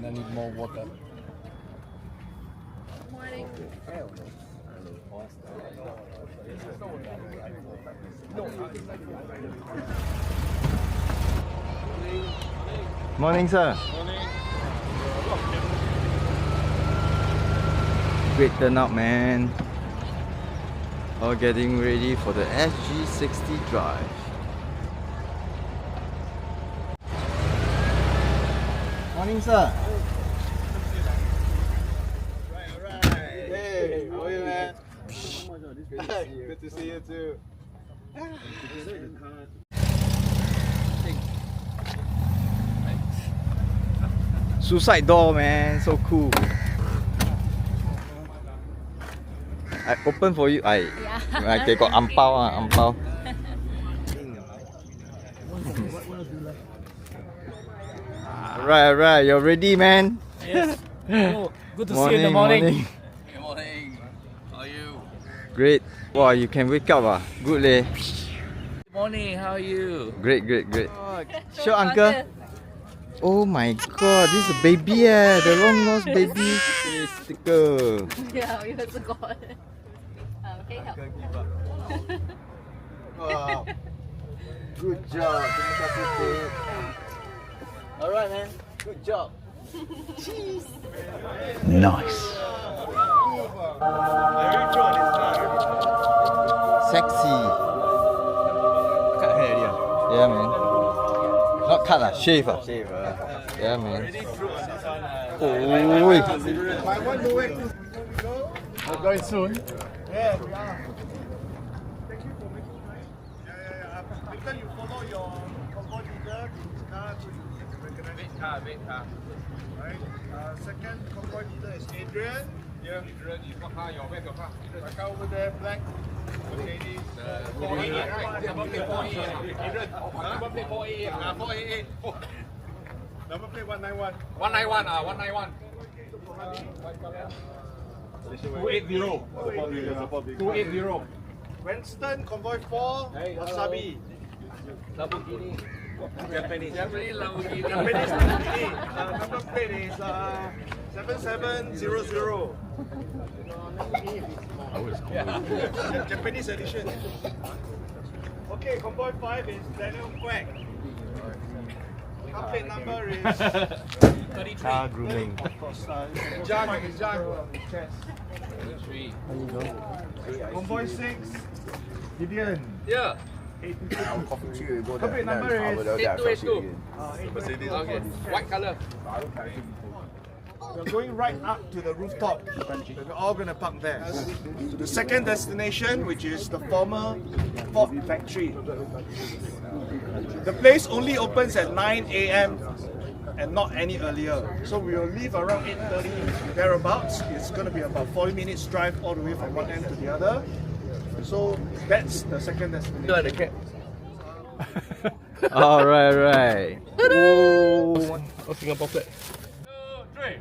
and I need more water. Morning. Morning, sir. Morning. Great turnout, man. All getting ready for the SG60 drive. Morning, sir. Alright. Hey, how are you, man? Good to see you too. Suicide door, man. So cool. I open for you. I got ampao, ampao. Alright, you're ready, man. Yes. Oh, good to see Morning, you in the morning. Good morning. How are you? Great. Wow, you can wake up, ah. Good leh. Good morning, how are you? Great. Sure, uncle. Oh my god, this is a baby, the long nose baby sticker. Yeah, we also got. Okay, help. Wow. Good job. Terima kasih, Dave. Alright, man. Good job. Nice. Sexy. Cut hair already. Yeah, man. Not cut, shave. Yeah, man. Oh, My one go away. We're going soon. Yeah, we are. Thank you for making time. Yeah. Later you follow your convoy leader to his car so you can recognize. Big car. Right. Second convoy leader is Adrian. Yeah. Adrian, you got car, your car. My car over there, black. Mercedes. 488. Number plate 488. Adrian. Number plate 488. 488. Number plate 191. 191. 280. Winston, Convoy 4, Wasabi. Lamborghini. Japanese. Lamborghini. Number plate is 7700. Japanese edition. Okay, Convoy 5 is Daniel Quack. Car plate number is 33. car grooming. of course, John. Chest. 33. Convoy 6, Vivian. Yeah. 822. Car plate number is 8282. 822. Okay. White color. We're going right up to the rooftop. We're all going to park there. To the second destination, which is the former Ford factory. The place only opens at 9 AM and not any earlier. So we will leave around 8:30 thereabouts. It's going to be about 40 minutes drive all the way from one end to the other. So that's the second destination. Alright. Oh. Singapore flag. 2, 3.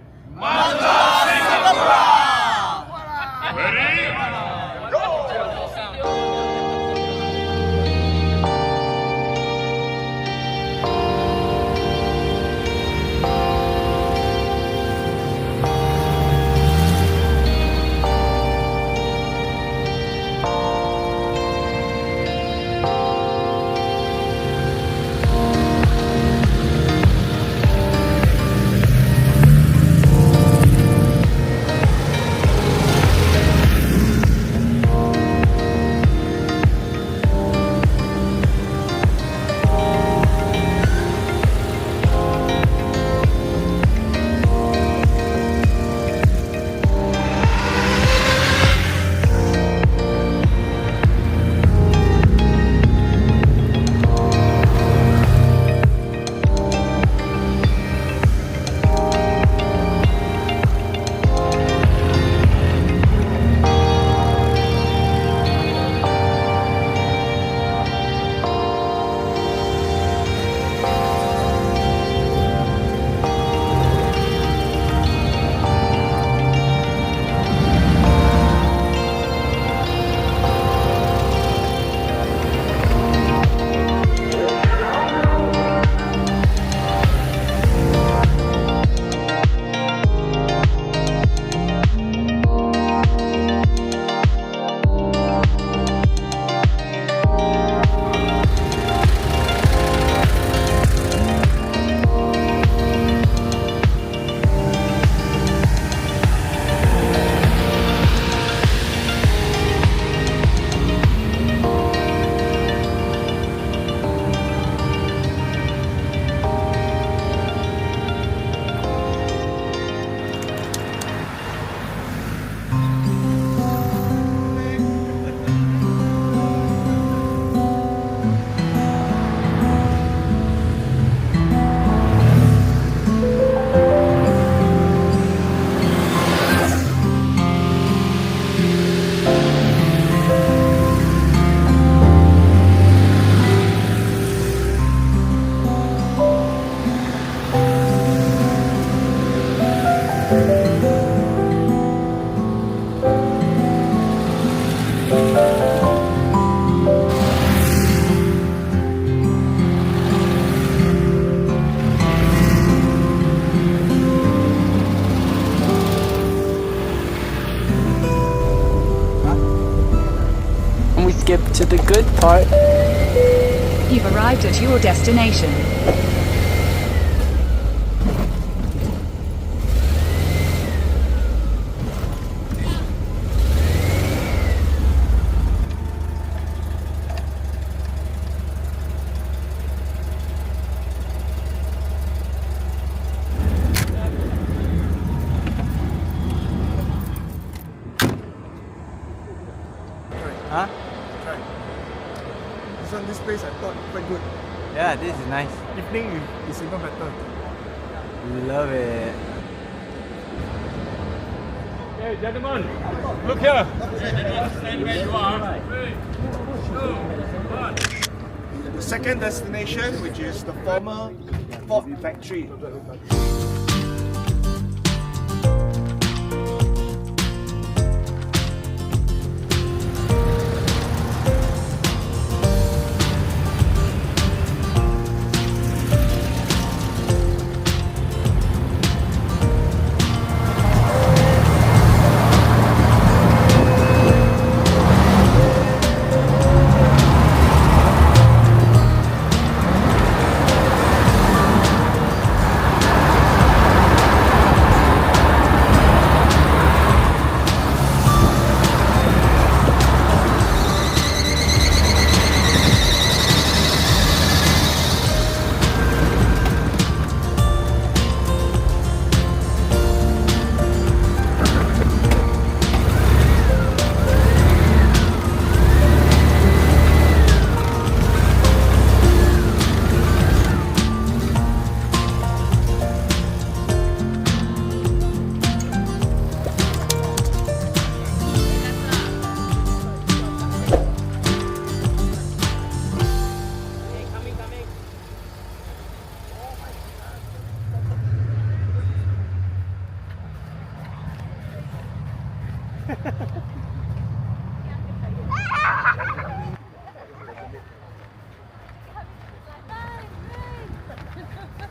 to the good part. You've arrived at your destination. Huh? Try. This place I thought quite good. Yeah, this is nice. Evening is even better. Love it. Hey, gentlemen, look here. Stand where you are. 3, 2, 1. The second destination, which is the former Ford factory.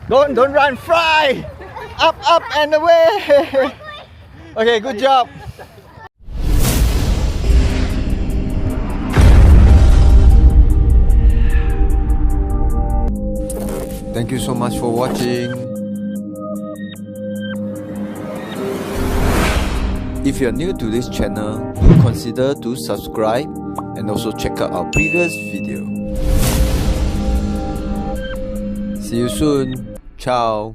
Don't run, fly! Up and away! Okay, good job. Thank you so much for watching. If you're new to this channel, do consider to subscribe and also check out our previous video. See you soon. Ciao.